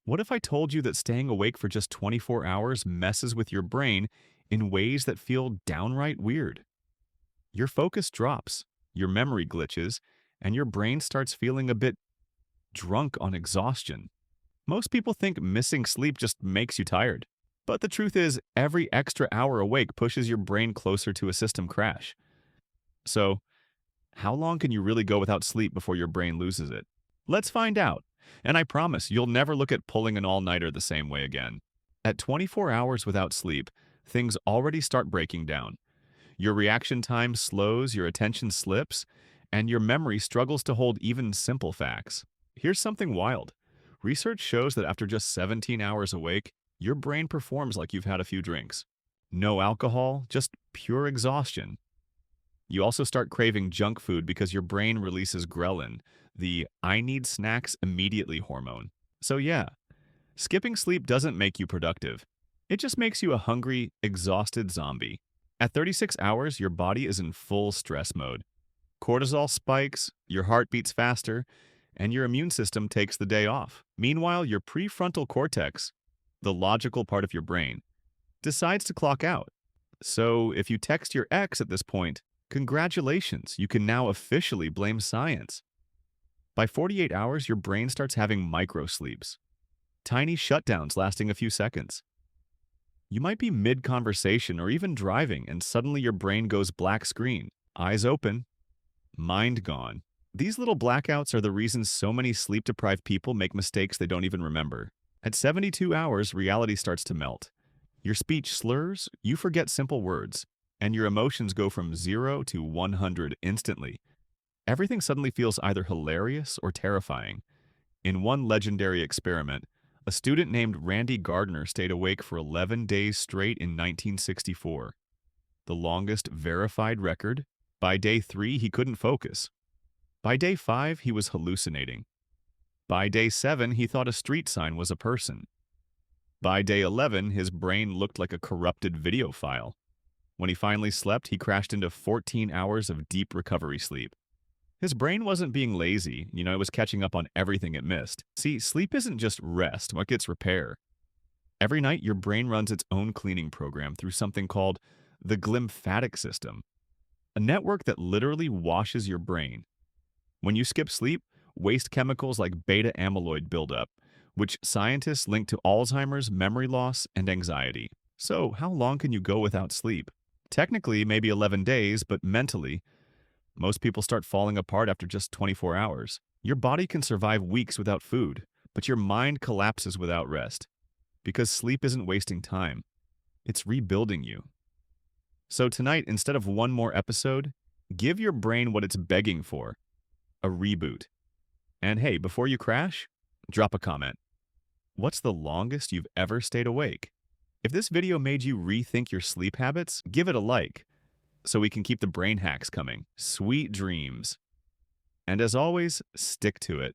What if I told you that staying awake for just 24 hours messes with your brain in ways that feel downright weird? Your focus drops, your memory glitches, and your brain starts feeling a bit drunk on exhaustion. Most people think missing sleep just makes you tired. But the truth is, every extra hour awake pushes your brain closer to a system crash. So, how long can you really go without sleep before your brain loses it? Let's find out. And I promise you'll never look at pulling an all-nighter the same way again. At 24 hours without sleep, things already start breaking down. Your reaction time slows, your attention slips, and your memory struggles to hold even simple facts. Here's something wild. Research shows that after just 17 hours awake, your brain performs like you've had a few drinks. No alcohol, just pure exhaustion. You also start craving junk food because your brain releases ghrelin, the I need snacks immediately hormone. So yeah, skipping sleep doesn't make you productive. It just makes you a hungry, exhausted zombie. At 36 hours, your body is in full stress mode. Cortisol spikes, your heart beats faster, and your immune system takes the day off. Meanwhile, your prefrontal cortex, the logical part of your brain, decides to clock out. So if you text your ex at this point, congratulations, you can now officially blame science. By 48 hours, your brain starts having micro-sleeps, tiny shutdowns lasting a few seconds. You might be mid-conversation or even driving, and suddenly your brain goes black screen, eyes open, mind gone. These little blackouts are the reasons so many sleep-deprived people make mistakes they don't even remember. At 72 hours, reality starts to melt. Your speech slurs, you forget simple words, and your emotions go from 0 to 100 instantly. Everything suddenly feels either hilarious or terrifying. In one legendary experiment, a student named Randy Gardner stayed awake for 11 days straight in 1964. The longest verified record. By day 3, he couldn't focus. By day 5, he was hallucinating. By day 7, he thought a street sign was a person. By day 11, his brain looked like a corrupted video file. When he finally slept, he crashed into 14 hours of deep recovery sleep. His brain wasn't being lazy, it was catching up on everything it missed. See, sleep isn't just rest, what gets repair. Every night, your brain runs its own cleaning program through something called the glymphatic system, a network that literally washes your brain. When you skip sleep, waste chemicals like beta amyloid build up, which scientists link to Alzheimer's, memory loss, and anxiety. So, how long can you go without sleep? Technically, maybe 11 days, but mentally, most people start falling apart after just 24 hours. Your body can survive weeks without food, but your mind collapses without rest. Because sleep isn't wasting time. It's rebuilding you. So tonight, instead of one more episode, give your brain what it's begging for, a reboot. And hey, before you crash, drop a comment. What's the longest you've ever stayed awake? If this video made you rethink your sleep habits, give it a like, so we can keep the brain hacks coming. Sweet dreams. And as always, stick to it.